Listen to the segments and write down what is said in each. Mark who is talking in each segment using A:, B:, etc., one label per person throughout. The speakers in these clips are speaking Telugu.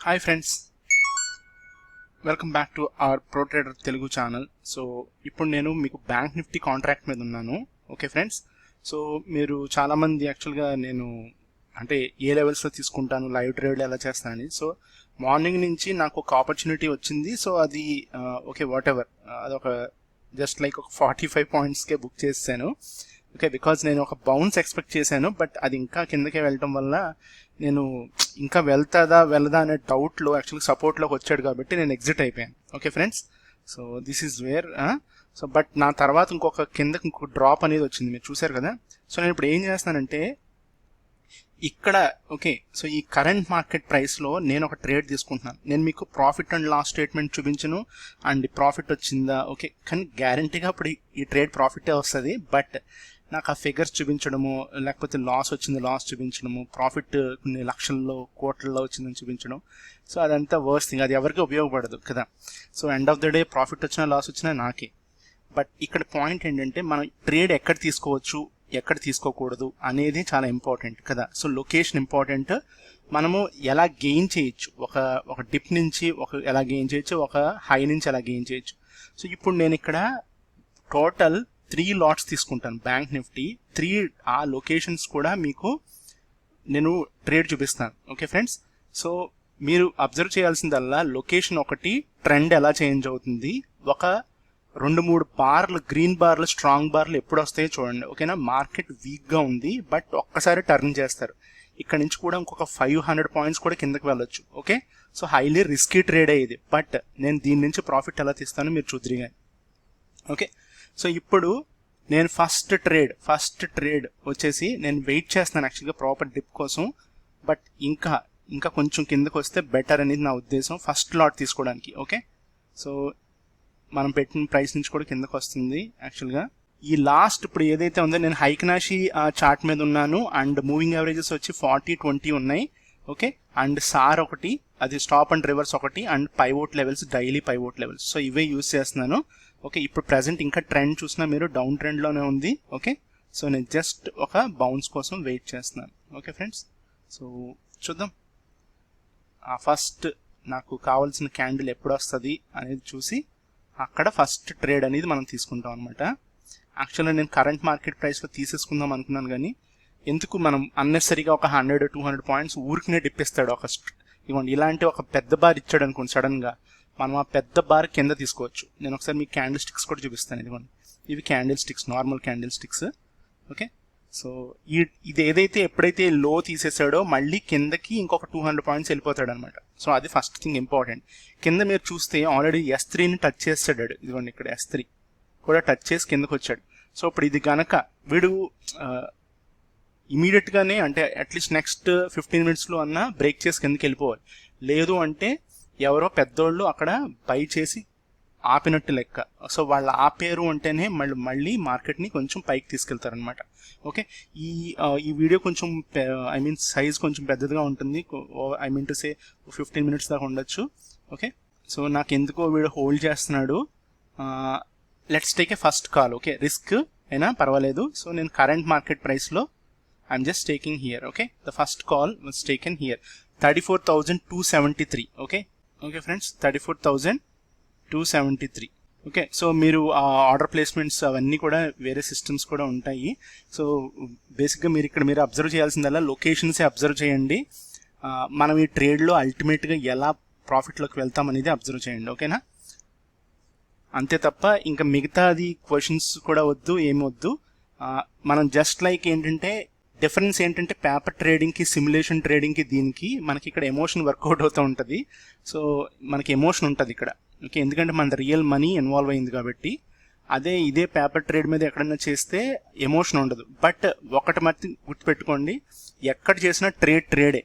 A: Hi friends, welcome back to our pro trader Telugu channel. So ఇప్పుడు నేను మీకు బ్యాంక్ నిఫ్టీ కాంట్రాక్ట్ మీద ఉన్నాను. ఓకే ఫ్రెండ్స్, సో మీరు చాలామంది యాక్చువల్గా నేను అంటే ఏ లెవెల్స్లో తీసుకుంటాను, లైవ్ ట్రేడ్ ఎలా చేస్తానని. సో మార్నింగ్ నుంచి నాకు ఒక ఆపర్చునిటీ వచ్చింది. సో అది ఓకే వాట్ ఎవర్, అదొక జస్ట్ లైక్ ఒక 45 పాయింట్స్కే బుక్ చేశాను. ఓకే, బికాజ్ నేను ఒక బౌన్స్ ఎక్స్పెక్ట్ చేశాను, బట్ అది ఇంకా కిందకే వెళ్ళటం వల్ల నేను ఇంకా వెళ్ళదా అనే డౌట్లో యాక్చువల్గా సపోర్ట్లోకి వచ్చాడు కాబట్టి నేను ఎగ్జిట్ అయిపోయాను. Okay friends, so this is where. So but నా తర్వాత ఇంకొక డ్రాప్ అనేది వచ్చింది, మీరు చూసారు కదా. సో నేను ఇప్పుడు ఏం చేస్తానంటే ఇక్కడ ఓకే, సో ఈ కరెంట్ మార్కెట్ ప్రైస్లో నేను ఒక ట్రేడ్ తీసుకుంటున్నాను. నేను మీకు ప్రాఫిట్ అండ్ లాస్ స్టేట్మెంట్ చూపించను అండ్ ప్రాఫిట్ వచ్చిందా, ఓకే, కానీ గ్యారంటీగా ఇప్పుడు ఈ ట్రేడ్ ప్రాఫిటే వస్తుంది. బట్ నాకు ఆ ఫిగర్స్ చూపించడము, లేకపోతే లాస్ వచ్చింది లాస్ చూపించడము, ప్రాఫిట్ కొన్ని లక్షల్లో కోట్లలో వచ్చిందని చూపించడం, సో అదంతా వర్స్ట్ థింగ్. అది ఎవరికి ఉపయోగపడదు కదా. So end of the day profit వచ్చినా లాస్ వచ్చినా నాకే. బట్ ఇక్కడ పాయింట్ ఏంటంటే మనం ట్రేడ్ ఎక్కడ తీసుకోవచ్చు, ఎక్కడ తీసుకోకూడదు అనేది చాలా ఇంపార్టెంట్ కదా. So location important. మనము ఎలా గెయిన్ చేయొచ్చు, ఒక డిప్ నుంచి ఎలా గెయిన్ చేయొచ్చు, ఒక హై నుంచి ఎలా గెయిన్ చేయొచ్చు. సో ఇప్పుడు నేను ఇక్కడ టోటల్ 3 లాట్స్ తీసుకుంటాను బ్యాంక్ నిఫ్టీ. 3 ఆ లొకేషన్స్ కూడా మీకు నేను ట్రేడ్ చూపిస్తాను. ఓకే ఫ్రెండ్స్, సో మీరు అబ్జర్వ్ చేయాల్సిందల్లా లొకేషన్ ఒకటి, ట్రెండ్ ఎలా చేంజ్ అవుతుంది, ఒక 2-3 బార్లు, గ్రీన్ బార్లు, స్ట్రాంగ్ బార్లు ఎప్పుడు వస్తాయో చూడండి. ఓకేనా, మార్కెట్ వీక్గా ఉంది బట్ ఒక్కసారి టర్న్ చేస్తారు. ఇక్కడ నుంచి కూడా ఇంకొక 500 పాయింట్స్ కూడా కిందకి వెళ్ళొచ్చు. Okay, so highly risky trade అయ్యేది, బట్ నేను దీని నుంచి ప్రాఫిట్ ఎలా తీస్తానో మీరు చూద్దరిగా. ఓకే, సో ఇప్పుడు నేను ఫస్ట్ ట్రేడ్ వచ్చేసి నేను వెయిట్ చేస్తాను యాక్చువల్గా ప్రాపర్ డిప్ కోసం. బట్ ఇంకా కొంచెం కిందకు వస్తే బెటర్ అనేది నా ఉద్దేశం ఫస్ట్ లాట్ తీసుకోవడానికి. ఓకే, సో మనం పెట్టిన ప్రైస్ నుంచి కూడా కిందకు వస్తుంది యాక్చువల్గా. ఈ లాస్ట్ ఇప్పుడు ఏదైతే ఉందో నేను హైకనాషి చార్ట్ మీద ఉన్నాను అండ్ మూవింగ్ యావరేజెస్ వచ్చి 40-20 ఉన్నాయి. ఓకే, అండ్ సార్ ఒకటి, అది స్టాప్ అండ్ రివర్స్ ఒకటి, and pivot levels, daily pivot levels. So ఇవే యూజ్ చేస్తున్నాను. ఓకే, ఇప్పుడు ప్రెసెంట్ ఇంకా ట్రెండ్ చూసినా మీరు డౌన్ ట్రెండ్లోనే ఉంది. ఓకే, సో నేను జస్ట్ ఒక బౌన్స్ కోసం వెయిట్ చేస్తున్నాను. ఓకే ఫ్రెండ్స్, సో చూద్దాం ఫస్ట్ నాకు కావాల్సిన క్యాండిల్ ఎప్పుడు వస్తుంది అనేది చూసి అక్కడ ఫస్ట్ ట్రేడ్ అనేది మనం తీసుకుంటాం అనమాట. యాక్చువల్గా నేను కరెంట్ మార్కెట్ ప్రైస్లో తీసేసుకుందాం అనుకున్నాను, కానీ ఎందుకు మనం అన్నెసరీగా ఒక 100-200 పాయింట్స్ ఊరికినే డిప్పిస్తాడు. ఇవ్వండి ఇలాంటి ఒక పెద్ద బార్ ఇచ్చాడు అనుకోండి సడన్గా, మనం ఆ పెద్ద బార్ కింద తీసుకోవచ్చు. నేను ఒకసారి మీకు క్యాండిల్ స్టిక్స్ కూడా చూపిస్తాను. ఇదిగోండి, ఇవి candle sticks, normal candle sticks. Okay, so ఇది ఏదైతే ఎప్పుడైతే లో తీసేసాడో మళ్ళీ కిందకి ఇంకొక 200 పాయింట్స్ వెళ్ళిపోతాడు అనమాట. సో అది ఫస్ట్ థింగ్ ఇంపార్టెంట్. కింద మీరు చూస్తే ఆల్రెడీ S3ని టచ్ చేస్తాడు. ఇదిగోండి ఇక్కడ S3 కూడా టచ్ చేసి కిందకు వచ్చాడు. సో ఇప్పుడు ఇది గనక వీడు ఇమీడియట్గానే అంటే అట్లీస్ట్ నెక్స్ట్ 15 మినిట్స్లో అన్నా బ్రేక్ చేసి కిందకి వెళ్ళిపోవాలి. లేదు అంటే ఎవరో పెద్దోళ్ళు అక్కడ బై చేసి ఆపినట్టు లెక్క. సో వాళ్ళు ఆపేరు అంటేనే మళ్ళీ మార్కెట్ని కొంచెం పైకి తీసుకెళ్తారనమాట. ఓకే, ఈ వీడియో కొంచెం సైజ్ కొంచెం పెద్దదిగా ఉంటుంది. టు సే 15 మినిట్స్ దాకా ఉండొచ్చు. ఓకే, సో నాకు ఎందుకో వీడు హోల్డ్ చేస్తున్నాడు. Let's take a first call. Okay, risk అయినా పర్వాలేదు. సో నేను కరెంట్ మార్కెట్ ప్రైస్లో I'm just taking here. Okay, the first call was taken here 34,273. Okay friends, 34,273. Okay, so మీరు ఆ ఆర్డర్ ప్లేస్మెంట్స్ అవన్నీ కూడా వేరే సిస్టమ్స్ కూడా ఉంటాయి. సో బేసిక్గా మీరు అబ్జర్వ్ చేయాల్సిందల్లా లొకేషన్సే అబ్జర్వ్ చేయండి. మనం ఈ ట్రేడ్లో అల్టిమేట్గా ఎలా ప్రాఫిట్లోకి వెళ్తాం అనేది అబ్జర్వ్ చేయండి. ఓకేనా, అంతే తప్ప ఇంకా మిగతాది క్వశ్చన్స్ కూడా వద్దు, ఏమి వద్దు. మనం జస్ట్ లైక్ ఏంటంటే డిఫరెన్స్ ఏంటంటే పేపర్ ట్రేడింగ్కి, సిమ్యులేషన్ ట్రేడింగ్కి, దీనికి మనకి ఇక్కడ ఎమోషన్ వర్కౌట్ అవుతూ ఉంటుంది. సో మనకి ఎమోషన్ ఉంటుంది ఇక్కడ. ఓకే, ఎందుకంటే మన రియల్ మనీ ఇన్వాల్వ్ అయింది కాబట్టి. ఇదే పేపర్ ట్రేడ్ మీద ఎక్కడైనా చేస్తే ఎమోషన్ ఉండదు. బట్ ఒకటి మట్టి గుర్తుపెట్టుకోండి, ఎక్కడ చేసినా ట్రేడే.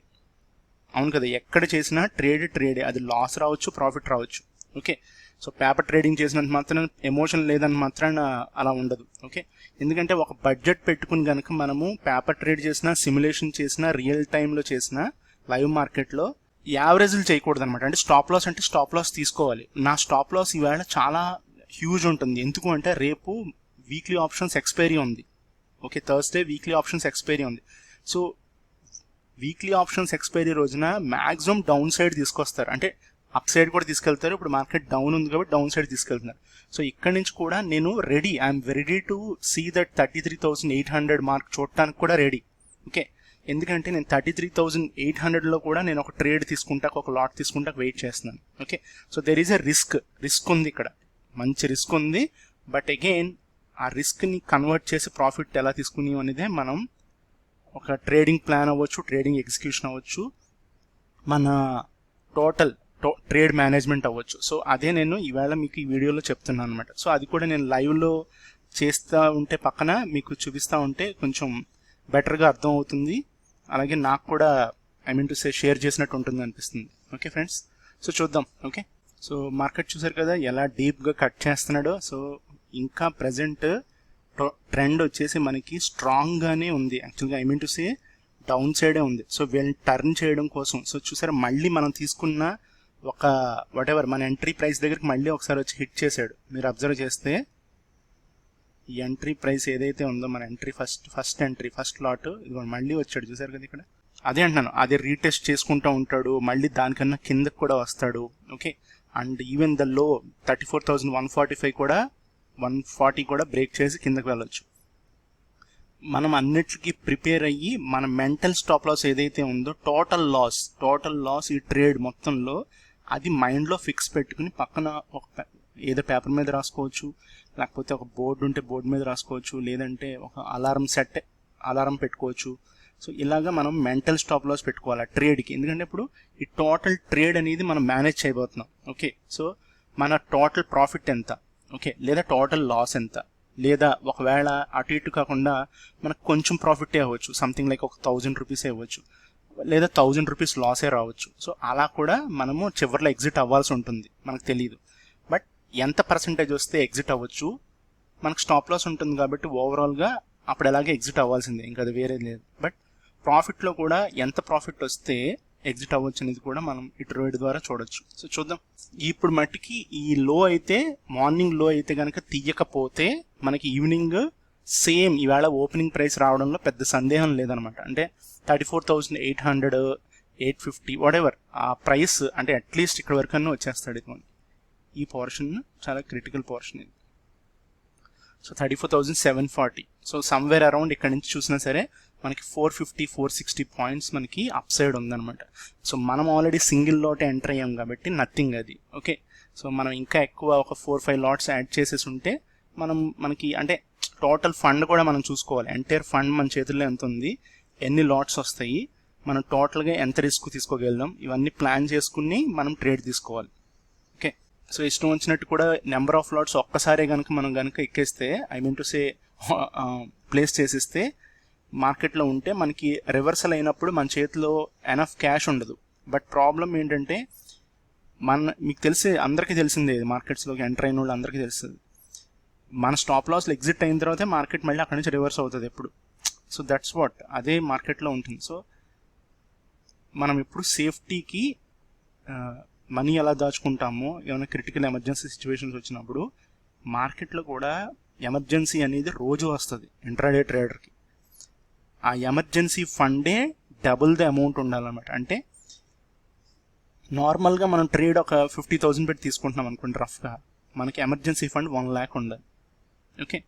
A: అవును కదా, ఎక్కడ చేసినా ట్రేడే. అది లాస్ రావచ్చు, ప్రాఫిట్ రావచ్చు. ఓకే, సో పేపర్ ట్రేడింగ్ చేసినంత మాత్రం ఎమోషన్ లేదని మాత్రాన అలా ఉండదు. ఓకే, ఎందుకంటే ఒక బడ్జెట్ పెట్టుకుని కనుక మనము పేపర్ ట్రేడ్ చేసినా, సిమ్యులేషన్ చేసినా, రియల్ టైంలో చేసినా, లైవ్ మార్కెట్లో యావరేజ్లు చేయకూడదు అనమాట. అంటే స్టాప్ లాస్ తీసుకోవాలి. నా స్టాప్ లాస్ ఈవేళ చాలా హ్యూజ్ ఉంటుంది. ఎందుకు అంటే రేపు వీక్లీ ఆప్షన్స్ ఎక్స్పైరీ ఉంది. Okay, Thursday weekly options expiry ఉంది. సో వీక్లీ ఆప్షన్స్ ఎక్స్పైరీ రోజున మ్యాక్సిమం డౌన్ సైడ్ తీసుకొస్తారు, అంటే అప్ సైడ్ కూడా తీసుకెళ్తారు. ఇప్పుడు మార్కెట్ డౌన్ ఉంది కాబట్టి డౌన్ సైడ్ తీసుకెళ్తున్నారు. సో ఇక్కడ నుంచి కూడా నేను ready, I'm ready to see that 33,800 mark చూడటానికి కూడా రెడీ. ఓకే, ఎందుకంటే నేను 33,800లో కూడా నేను ఒక ట్రేడ్ తీసుకుంటా, ఒక లాట్ తీసుకుంటా వెయిట్ చేస్తున్నాను. Okay, so there is a risk ఉంది ఇక్కడ, మంచి రిస్క్ ఉంది. బట్ అగైన్ ఆ రిస్క్ని కన్వర్ట్ చేసి ప్రాఫిట్ ఎలా తీసుకుని అనేదే మనం ఒక ట్రేడింగ్ ప్లాన్ అవ్వచ్చు, ట్రేడింగ్ ఎగ్జిక్యూషన్ అవ్వచ్చు, మన టోటల్ ట్రేడ్ మేనేజ్మెంట్ అవ్వచ్చు. సో అదే నేను ఈవేళ మీకు ఈ వీడియోలో చెప్తున్నాను అనమాట. సో అది కూడా నేను లైవ్లో చేస్తూ ఉంటే పక్కన మీకు చూపిస్తూ ఉంటే కొంచెం బెటర్గా అర్థం అవుతుంది, అలాగే నాకు కూడా షేర్ చేసినట్టు ఉంటుంది అనిపిస్తుంది. ఓకే ఫ్రెండ్స్, సో చూద్దాం. ఓకే, సో మార్కెట్ చూసారు కదా ఎలా డీప్గా కట్ చేస్తున్నాడో. సో ఇంకా ప్రజెంట్ ట్రెండ్ వచ్చేసి మనకి స్ట్రాంగ్గానే ఉంది. యాక్చువల్గా డౌన్ సైడే ఉంది. సో వీళ్ళని టర్న్ చేయడం కోసం సో చూసారా మళ్ళీ మనం తీసుకున్న ఒక వాటెవర్ మన ఎంట్రీ ప్రైస్ దగ్గరికి మళ్ళీ ఒకసారి వచ్చి హిట్ చేశాడు. మీరు అబ్జర్వ్ చేస్తే ఈ ఎంట్రీ ప్రైస్ ఏదైతే ఉందో మన ఎంట్రీ ఫస్ట్ లాట్ ఇది మళ్ళీ వచ్చాడు, చూసారు కదా ఇక్కడ. అదే అంటున్నాను, అదే రీటెస్ట్ చేసుకుంటూ ఉంటాడు, మళ్ళీ దానికన్నా కిందకు కూడా వస్తాడు. Okay, and even the low 34,145 కూడా 140 కూడా బ్రేక్ చేసి కిందకు వెళ్ళొచ్చు. మనం అన్నిటికీ ప్రిపేర్ అయ్యి మన మెంటల్ స్టాప్ లాస్ ఏదైతే ఉందో టోటల్ లాస్ ఈ ట్రేడ్ మొత్తంలో అది మైండ్లో ఫిక్స్ పెట్టుకుని పక్కన ఒక ఏదో పేపర్ మీద రాసుకోవచ్చు, లేకపోతే ఒక బోర్డు ఉంటే బోర్డు మీద రాసుకోవచ్చు, లేదంటే ఒక అలారం పెట్టుకోవచ్చు. సో ఇలాగా మనం మెంటల్ స్టాప్ లాస్ పెట్టుకోవాలి ట్రేడ్కి, ఎందుకంటే ఇప్పుడు ఈ టోటల్ ట్రేడ్ అనేది మనం మేనేజ్ చేయబోతున్నాం. ఓకే, సో మన టోటల్ ప్రాఫిట్ ఎంత, ఓకే, లేదా టోటల్ లాస్ ఎంత, లేదా ఒకవేళ అటు ఇటు కాకుండా మనకు కొంచెం ప్రాఫిటే అవ్వచ్చు, సంథింగ్ లైక్ ఒక 1,000 రూపీసే అవ్వచ్చు, లేదా 1,000 రూపీస్ లాసే రావచ్చు. సో అలా కూడా మనము చివరిలో ఎగ్జిట్ అవ్వాల్సి ఉంటుంది, మనకు తెలియదు. బట్ ఎంత పర్సంటేజ్ వస్తే ఎగ్జిట్ అవ్వచ్చు, మనకు స్టాప్ లాస్ ఉంటుంది కాబట్టి ఓవరాల్గా అప్పుడు ఎలాగే ఎగ్జిట్ అవ్వాల్సిందే, ఇంకా అది వేరే లేదు. బట్ ప్రాఫిట్లో కూడా ఎంత ప్రాఫిట్ వస్తే ఎగ్జిట్ అవ్వచ్చు అనేది కూడా మనం ఈ ట్రేడ్ ద్వారా చూడొచ్చు. సో చూద్దాం. ఇప్పుడు మట్టికి ఈ లో అయితే మార్నింగ్ లో అయితే కనుక తీయకపోతే మనకి ఈవినింగ్ సేమ్ ఈవేళ ఓపెనింగ్ ప్రైస్ రావడంలో పెద్ద సందేహం లేదనమాట. అంటే 34,800, 850 వాటెవర్ ఆ ప్రైస్ అంటే అట్లీస్ట్ ఇక్కడ వరకు అన్నీ వచ్చేస్తాడు. ఇది ఈ పోర్షన్ చాలా క్రిటికల్ పోర్షన్ ఇది. సో 34,740. సో సమ్వేర్ అరౌండ్ ఇక్కడ నుంచి చూసినా సరే మనకి 450, 460 పాయింట్స్ మనకి అప్ సైడ్ ఉందన్నమాట. సో మనం ఆల్రెడీ సింగిల్ లాట్ ఎంటర్ అయ్యాం కాబట్టి నథింగ్ అది. ఓకే, సో మనం ఇంకా ఎక్కువ ఒక 4-5 లాట్స్ యాడ్ చేసేసి ఉంటే మనకి అంటే టోటల్ ఫండ్ కూడా మనం చూసుకోవాలి. ఎంటైర్ ఫండ్ మన చేతుల్లో ఎంత ఉంది, ఎన్ని లాట్స్ వస్తాయి, మనం టోటల్గా ఎంత రిస్క్ తీసుకోగలుగుతాం, ఇవన్నీ ప్లాన్ చేసుకుని మనం ట్రేడ్ తీసుకోవాలి. ఓకే, సో ఇష్టం వచ్చినట్టు కూడా నెంబర్ ఆఫ్ లాట్స్ ఒక్కసారే మనం కనుక ఎక్కేస్తే ప్లేస్ చేసేస్తే మార్కెట్లో ఉంటే మనకి రివర్సల్ అయినప్పుడు మన చేతిలో ఎనఫ్ క్యాష్ ఉండదు. బట్ ప్రాబ్లం ఏంటంటే మీకు అందరికీ తెలిసిందే, మార్కెట్స్లోకి ఎంటర్ అయిన వాళ్ళు అందరికీ తెలుస్తుంది, మన స్టాప్ లాస్లో ఎగ్జిట్ అయిన తర్వాతే మార్కెట్ మళ్ళీ అక్కడి నుంచి రివర్స్ అవుతుంది ఎప్పుడు. సో దట్స్ వాట్ అదే మార్కెట్లో ఉంటుంది. సో మనం ఎప్పుడు సేఫ్టీకి మనీ ఎలా దాచుకుంటామో ఏమైనా క్రిటికల్ ఎమర్జెన్సీ సిచ్యువేషన్స్ వచ్చినప్పుడు మార్కెట్లో కూడా ఎమర్జెన్సీ అనేది రోజు వస్తుంది ఇంట్రాడే ట్రేడర్కి. ఆ emergency funday double the amount ఉండాలన్నమాట. అంటే నార్మల్గా మనం ట్రేడ్ ఒక 50,000 పెట్టి తీసుకుంటున్నాం అనుకోండి రఫ్గా, మనకి ఎమర్జెన్సీ ఫండ్ 1 lakh ఉండాలి. ఓకే,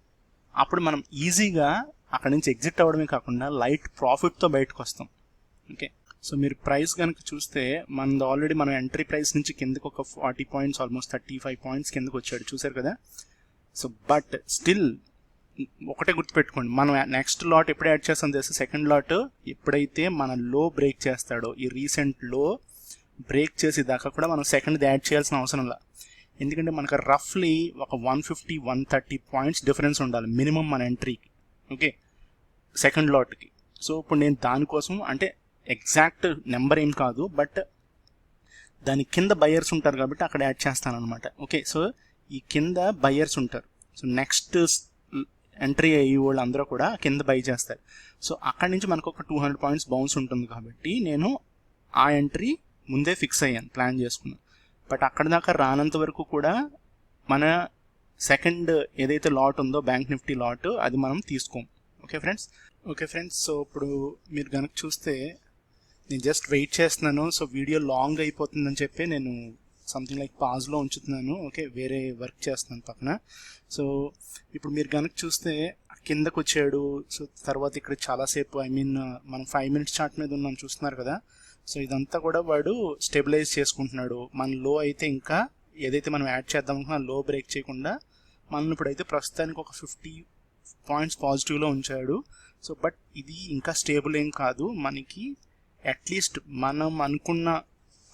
A: అప్పుడు మనం ఈజీగా అక్కడి నుంచి ఎగ్జిట్ అవ్వడమే కాకుండా లైట్ ప్రాఫిట్తో బయటకు వస్తాం. ఓకే, సో మీరు ప్రైస్ కనుక చూస్తే మనది ఆల్రెడీ మనం ఎంట్రీ ప్రైస్ నుంచి కిందకు ఒక 40 పాయింట్స్ ఆల్మోస్ట్ 35 పాయింట్స్ కిందకు వచ్చాడు, చూసారు కదా. సో బట్ స్టిల్ ఒకటే గుర్తుపెట్టుకోండి, మనం నెక్స్ట్ లాట్ ఎప్పుడు యాడ్ చేస్తాం తెలుసు, సెకండ్ లాట్ ఎప్పుడైతే మన లో బ్రేక్ చేస్తాడో, ఈ రీసెంట్ లో బ్రేక్ చేసేదాకా కూడా మనం సెకండ్ యాడ్ చేయాల్సిన అవసరం లేదు. ఎందుకంటే మనకు రఫ్లీ ఒక 150-130 పాయింట్స్ డిఫరెన్స్ ఉండాలి మినిమం మన ఎంట్రీకి. ఓకే, సెకండ్ లాట్కి. సో ఇప్పుడు నేను దానికోసం అంటే ఎగ్జాక్ట్ నెంబర్ ఏం కాదు, బట్ దాని కింద బయర్స్ ఉంటారు కాబట్టి అక్కడ యాడ్ చేస్తాను అనమాట. ఓకే, సో ఈ కింద బయర్స్ ఉంటారు. సో నెక్స్ట్ ఎంట్రీ అయ్యే వాళ్ళు అందరూ కూడా కింద బై చేస్తారు. సో అక్కడి నుంచి మనకు ఒక 200 పాయింట్స్ బౌన్స్ ఉంటుంది కాబట్టి నేను ఆ ఎంట్రీ ముందే ఫిక్స్ అయ్యాను, ప్లాన్ చేసుకున్నాను. బట్ అక్కడ దాకా రానంత వరకు కూడా మన సెకండ్ ఏదైతే లాట్ ఉందో బ్యాంక్ నిఫ్టీ లాట్ అది మనం తీసుకోం. ఓకే ఫ్రెండ్స్, సో ఇప్పుడు మీరు కనుక చూస్తే నేను జస్ట్ వెయిట్ చేస్తున్నాను. సో వీడియో లాంగ్ అయిపోతుందని చెప్పి నేను సంథింగ్ లైక్ పాజ్లో ఉంచుతున్నాను. ఓకే, వేరే వర్క్ చేస్తున్నాను పక్కన. సో ఇప్పుడు మీరు కనుక చూస్తే కిందకు వచ్చాడు. సో తర్వాత ఇక్కడ చాలాసేపు మనం 5 మినిట్స్ చార్ట్ మీద ఉన్నాం, చూస్తున్నారు కదా. సో ఇదంతా కూడా వాడు స్టెబిలైజ్ చేసుకుంటున్నాడు. మన లో అయితే ఇంకా ఏదైతే మనం యాడ్ చేద్దాం అనుకున్నా లో బ్రేక్ చేయకుండా మనం ఇప్పుడైతే ప్రస్తుతానికి ఒక 50 పాయింట్స్ పాజిటివ్లో ఉంచాడు. సో బట్ ఇది ఇంకా స్టేబుల్ ఏం కాదు. మనకి అట్లీస్ట్ మనం అనుకున్న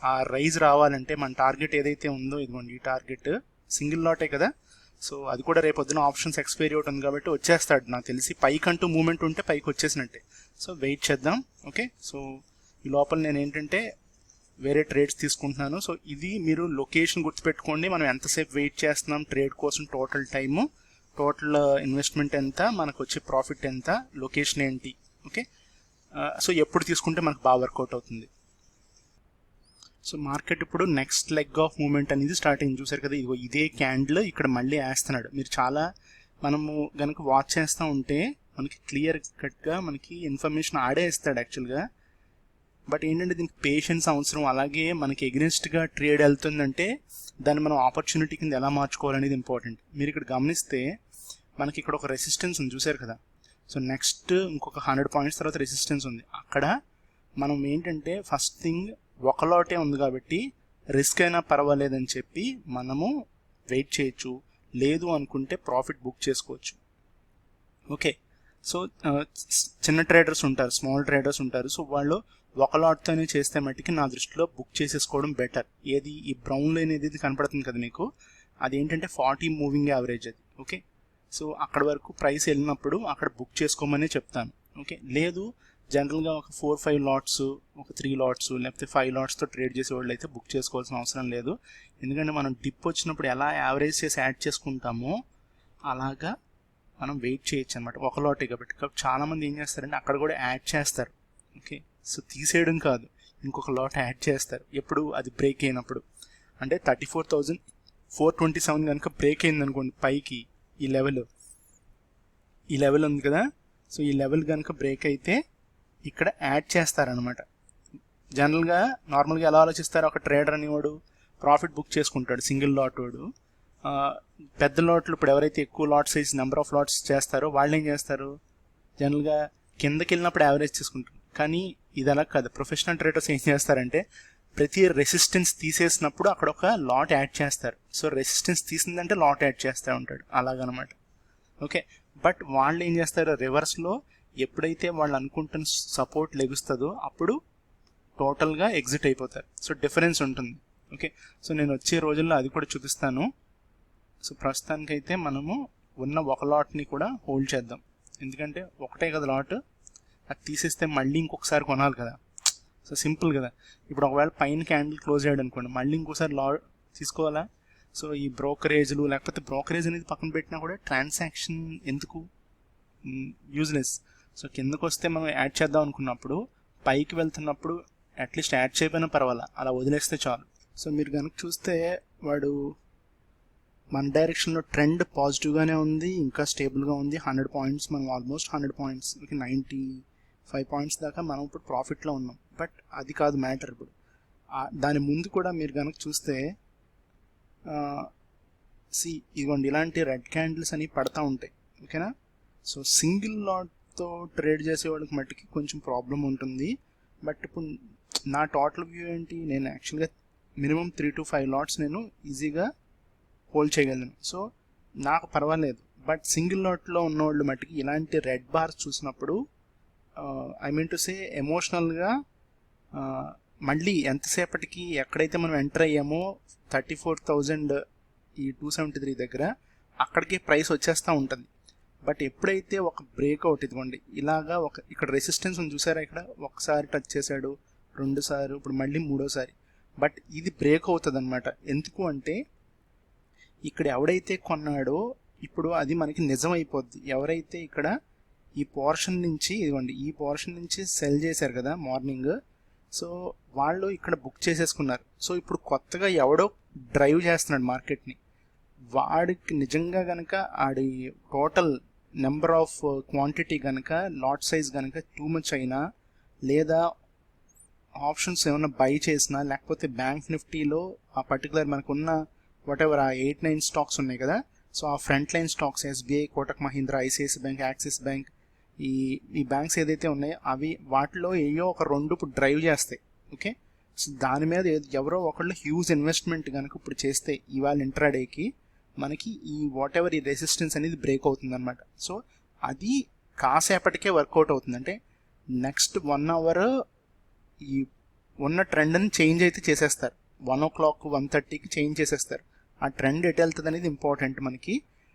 A: ఆ రైజ్ రావాలంటే మన టార్గెట్ ఏదైతే ఉందో, ఇదిగోండి ఈ టార్గెట్ సింగిల్ లాటే కదా. సో అది కూడా రేపొద్దున ఆప్షన్స్ ఎక్స్పైరీ అవుట్ ఉంది కాబట్టి వచ్చేస్తాడు నాకు తెలిసి. పైకంటూ మూమెంట్ ఉంటే పైకి వచ్చేసినట్టే. సో వెయిట్ చేద్దాం. ఓకే, సో ఈ లోపల నేను ఏంటంటే వేరే ట్రేడ్స్ తీసుకుంటున్నాను. సో ఇది మీరు లొకేషన్ గుర్తుపెట్టుకోండి. మనం ఎంతసేపు వెయిట్ చేస్తున్నాం ట్రేడ్ కోసం, టోటల్ టైము, టోటల్ ఇన్వెస్ట్మెంట్ ఎంత, మనకు వచ్చే ప్రాఫిట్ ఎంత, లొకేషన్ ఏంటి. ఓకే, సో ఎప్పుడు తీసుకుంటే మనకు బాగా వర్కౌట్ అవుతుంది. సో మార్కెట్ ఇప్పుడు నెక్స్ట్ లెగ్ ఆఫ్ మూమెంట్ అనేది స్టార్ట్ అయింది, చూసారు కదా. ఇదిగో ఇదే క్యాండిల్ ఇక్కడ మళ్ళీ వేస్తున్నాడు. మీరు మనము కనుక వాచ్ చేస్తూ ఉంటే మనకి క్లియర్ కట్గా మనకి ఇన్ఫర్మేషన్ ఆడే ఇస్తాడు యాక్చువల్గా. బట్ ఏంటంటే దీనికి పేషెన్స్ అవసరం. అలాగే మనకి ఎగ్నెస్ట్గా ట్రేడ్ వెళ్తుందంటే దాన్ని మనం ఆపర్చునిటీ కింద ఎలా మార్చుకోవాలనేది ఇంపార్టెంట్. మీరు ఇక్కడ గమనిస్తే మనకి ఇక్కడ ఒక రెసిస్టెన్స్ ఉంది, చూసారు కదా. సో నెక్స్ట్ ఇంకొక 100 పాయింట్స్ తర్వాత రెసిస్టెన్స్ ఉంది. అక్కడ మనం ఏంటంటే ఫస్ట్ థింగ్ ఒక లాటే ఉంది కాబట్టి రిస్క్ అయినా పర్వాలేదని చెప్పి మనము వెయిట్ చేయొచ్చు. లేదు అనుకుంటే ప్రాఫిట్ బుక్ చేసుకోవచ్చు. ఓకే, సో చిన్న ట్రేడర్స్ ఉంటారు, స్మాల్ ట్రేడర్స్ ఉంటారు. సో వాళ్ళు ఒక లాట్తోనే చేస్తే మట్టికి నా దృష్టిలో బుక్ చేసేసుకోవడం బెటర్. ఏది ఈ బ్రౌన్ లైన్ ఏది కనపడుతుంది కదా మీకు, అది ఏంటంటే 40 మూవింగ్ యావరేజ్ అది. ఓకే, సో అక్కడ వరకు ప్రైస్ వెళ్ళినప్పుడు అక్కడ బుక్ చేసుకోమనే చెప్తాను. ఓకే, లేదు జనరల్గా ఒక 4-5 లాట్స్, ఒక 3 లాట్స్ లేకపోతే 5 లాట్స్తో ట్రేడ్ చేసే వాళ్ళు అయితే బుక్ చేసుకోవాల్సిన అవసరం లేదు. ఎందుకంటే మనం డిప్ వచ్చినప్పుడు ఎలా యావరేజ్ చేసి యాడ్ చేసుకుంటామో అలాగా మనం వెయిట్ చేయొచ్చు అనమాట. ఒక లాటే కాబట్టి చాలామంది ఏం చేస్తారంటే అక్కడ కూడా యాడ్ చేస్తారు. ఓకే, సో తీసేయడం కాదు, ఇంకొక లాట్ యాడ్ చేస్తారు. ఎప్పుడు అది బ్రేక్ అయినప్పుడు, అంటే 34,427 కనుక బ్రేక్ అయింది అనుకోండి పైకి, ఈ లెవెల్ ఉంది కదా. సో ఈ లెవెల్ కనుక బ్రేక్ అయితే ఇక్కడ యాడ్ చేస్తారనమాట. జనరల్గా నార్మల్గా ఎలా ఆలోచిస్తారు, ఒక ట్రేడర్ అనేవాడు ప్రాఫిట్ బుక్ చేసుకుంటాడు సింగిల్ లాట్ వాడు. పెద్ద లాట్లు ఇప్పుడు ఎవరైతే ఎక్కువ lot size number of lots చేస్తారో వాళ్ళు ఏం చేస్తారు, జనరల్గా కిందకి వెళ్ళినప్పుడు యావరేజ్ తీసుకుంటారు. కానీ ఇది అలా కాదు. ప్రొఫెషనల్ ట్రేడర్స్ ఏం చేస్తారంటే ప్రతి రెసిస్టెన్స్ తీసేసినప్పుడు అక్కడ ఒక లాట్ యాడ్ చేస్తారు. సో రెసిస్టెన్స్ తీసిందంటే లాట్ యాడ్ చేస్తూ ఉంటాడు అలాగనమాట. ఓకే, బట్ వాళ్ళు ఏం చేస్తారు, రివర్స్లో ఎప్పుడైతే వాళ్ళు అనుకుంటున్న సపోర్ట్ లెగుస్తుందో అప్పుడు టోటల్గా ఎగ్జిట్ అయిపోతారు. సో డిఫరెన్స్ ఉంటుంది. ఓకే, సో నేను వచ్చే రోజుల్లో అది కూడా చూపిస్తాను. సో ప్రస్తుతానికైతే మనము ఉన్న ఒక లాట్ని కూడా హోల్డ్ చేద్దాం. ఎందుకంటే ఒకటే కదా లాట్, అది తీసేస్తే మళ్ళీ ఇంకొకసారి కొనాలి కదా. సో సింపుల్ కదా. ఇప్పుడు ఒకవేళ పైన క్యాండిల్ క్లోజ్ అయ్యాడు అనుకోండి, మళ్ళీ ఇంకోసారి లాట్ తీసుకోవాలా. సో ఈ బ్రోకరేజ్లు, లేకపోతే బ్రోకరేజ్ అనేది పక్కన పెట్టినా కూడా ట్రాన్సాక్షన్ ఎందుకు, యూజ్లెస్. సో కిందకు వస్తే మనం యాడ్ చేద్దాం అనుకున్నప్పుడు పైకి వెళ్తున్నప్పుడు అట్లీస్ట్ యాడ్ చేయకపోయినా పర్వాలా, అలా వదిలేస్తే చాలు. సో మీరు కనుక చూస్తే వాడు మన డైరెక్షన్లో ట్రెండ్ పాజిటివ్గానే ఉంది, ఇంకా స్టేబుల్గా ఉంది. 100 పాయింట్స్, మనం ఆల్మోస్ట్ 100 పాయింట్స్, 95 పాయింట్స్ దాకా మనం ఇప్పుడు ప్రాఫిట్లో ఉన్నాం. బట్ అది కాదు మ్యాటర్. ఇప్పుడు దాని ముందు కూడా మీరు కనుక చూస్తే ఇదిగోండి ఇలాంటి రెడ్ క్యాండిల్స్ అని పడతా ఉంటాయి. ఓకేనా. సో సింగిల్ లాట్తో ట్రేడ్ చేసే వాళ్ళకి మట్టుకి కొంచెం ప్రాబ్లం ఉంటుంది. బట్ ఇప్పుడు నా టోటల్ వ్యూ ఏంటి, నేను యాక్చువల్గా మినిమం 3 to 5 లాట్స్ నేను ఈజీగా హోల్డ్ చేయగలను. సో నాకు పర్వాలేదు. బట్ సింగిల్ లాట్లో ఉన్నవాళ్ళు మట్టుకి ఇలాంటి రెడ్ బార్స్ చూసినప్పుడు ఐ మీన్ టు సే ఎమోషనల్గా మళ్ళీ ఎంతసేపటికి ఎక్కడైతే మనం ఎంటర్ అయ్యామో 34,000 ఈ 273 దగ్గర అక్కడికి ప్రైస్ వచ్చేస్తూ ఉంటుంది. బట్ ఎప్పుడైతే ఒక బ్రేక్అవుట్, ఇదిగోండి ఇలాగా ఇక్కడ రెసిస్టెన్స్ ఉంది చూసారా, ఇక్కడ ఒకసారి టచ్ చేశాడు, 2 సార్లు, ఇప్పుడు మళ్ళీ 3వసారి. బట్ ఇది బ్రేక్ అవుతుంది అనమాట. ఎందుకు అంటే ఇక్కడ ఎవడైతే కొన్నాడో ఇప్పుడు అది మనకి నిజం అయిపోద్ది. ఎవరైతే ఇక్కడ ఈ పోర్షన్ నుంచి, ఇదిగోండి ఈ పోర్షన్ నుంచి సెల్ చేశారు కదా మార్నింగ్, సో వాళ్ళు ఇక్కడ బుక్ చేసేసుకున్నారు. సో ఇప్పుడు కొత్తగా ఎవడో డ్రైవ్ చేస్తున్నాడు మార్కెట్ని, వాడికి నిజంగా కనుక ఆడి టోటల్ నెంబర్ ఆఫ్ క్వాంటిటీ కనుక లాట్ సైజ్ కనుక టూ మచ్ అయినా, లేదా ఆప్షన్స్ ఏమైనా బై చేసినా, లేకపోతే బ్యాంక్ నిఫ్టీలో ఆ పర్టికులర్ మనకున్న వాట్ ఎవర్ ఆ 8-9 స్టాక్స్ ఉన్నాయి కదా, సో ఆ front line stocks SBI, Kotak Mahindra, ICICI bank, axis bank, ఈ బ్యాంక్స్ ఏదైతే ఉన్నాయో అవి వాటిలో ఏయో ఒక రెండు ఇప్పుడు డ్రైవ్ చేస్తాయి. ఓకే, సో దాని మీద ఎవరో ఒకళ్ళు హ్యూజ్ ఇన్వెస్ట్మెంట్ కనుక ఇప్పుడు చేస్తే ఇవాళ ఇంట్రాడేకి మనకి ఈ వాట్ ఎవర్ ఈ రెసిస్టెన్స్ అనేది బ్రేక్ అవుతుంది అనమాట. సో అది కాసేపటికే వర్కౌట్ అవుతుంది. అంటే నెక్స్ట్ 1 అవర్ ఈ ఉన్న ట్రెండ్ని చేంజ్ అయితే చేసేస్తారు. 1 o'clock 1:30కి చేంజ్ చేసేస్తారు. ఆ ట్రెండ్ ఎటు వెళ్తుంది అనేది ఇంపార్టెంట్. మనకి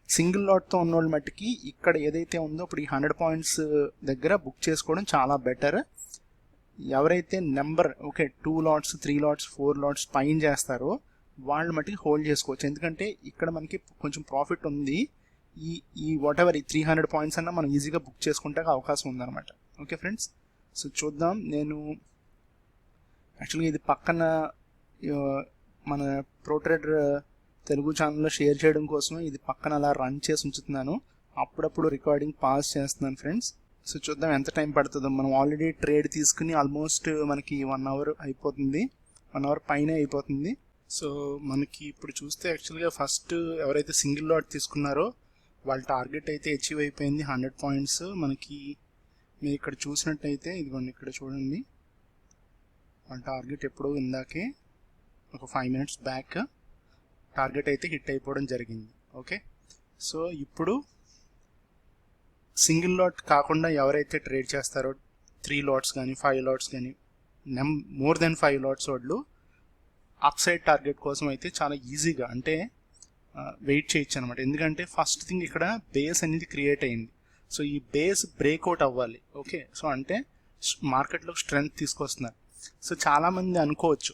A: సింగిల్ లాట్తో ఉన్నోళ్ళ మట్టుకి ఇక్కడ ఏదైతే ఉందో ఇప్పుడు ఈ 100 పాయింట్స్ దగ్గర బుక్ చేసుకోవడం చాలా బెటర్. ఎవరైతే నెంబర్ 2 lots 3 lots 4 lots పైన చేస్తారో వాళ్ళు మట్టుకి హోల్డ్ చేసుకోవచ్చు. ఎందుకంటే ఇక్కడ మనకి కొంచెం ప్రాఫిట్ ఉంది. ఈ వాట్ ఎవర్ ఈ 300 పాయింట్స్ అన్నా మనం ఈజీగా బుక్ చేసుకుంటే అవకాశం ఉందన్నమాట. ఓకే ఫ్రెండ్స్, సో చూద్దాం. నేను యాక్చువల్గా ఇది పక్కన మన ప్రోట్రేడర్ తెలుగు ఛానల్లో షేర్ చేయడం కోసం ఇది పక్కన అలా రన్ చేసి ఉంచుతున్నాను. అప్పుడప్పుడు రికార్డింగ్ పాస్ చేస్తున్నాను ఫ్రెండ్స్. సో చూద్దాం ఎంత టైం పడుతుందో. మనం ఆల్రెడీ ట్రేడ్ తీసుకుని ఆల్మోస్ట్ మనకి 1 hour అయిపోతుంది, 1 hour పైన అయిపోతుంది. సో మనకి ఇప్పుడు చూస్తే యాక్చువల్గా ఫస్ట్ ఎవరైతే సింగిల్ లాట్ తీసుకున్నారో వాళ్ళ టార్గెట్ అయితే అచీవ్ అయిపోయింది 100 పాయింట్స్. మనకి మీరు ఇక్కడ చూసినట్టయితే ఇదిగోండి, ఇక్కడ చూడండి, వాళ్ళ టార్గెట్ ఎప్పుడో ఇందాకే ఒక 5 minutes బ్యాక్ టార్గెట్ అయితే హిట్ అయిపోవడం జరిగింది. ఓకే, సో ఇప్పుడు సింగిల్ లాట్ కాకుండా ఎవరైతే ట్రేడ్ చేస్తారో 3 lots కానీ 5 lots కానీ మోర్ దెన్ 5 lots వాళ్ళు అప్ సైడ్ టార్గెట్ కోసం అయితే చాలా ఈజీగా అంటే వెయిట్ చేయొచ్చు అనమాట. ఎందుకంటే ఫస్ట్ థింగ్ ఇక్కడ బేస్ అనేది క్రియేట్ అయింది. సో ఈ బేస్ బ్రేక్అవుట్ అవ్వాలి. ఓకే, సో అంటే మార్కెట్లో స్ట్రెంగ్త్ తీసుకొస్తున్నారు. సో చాలామంది అనుకోవచ్చు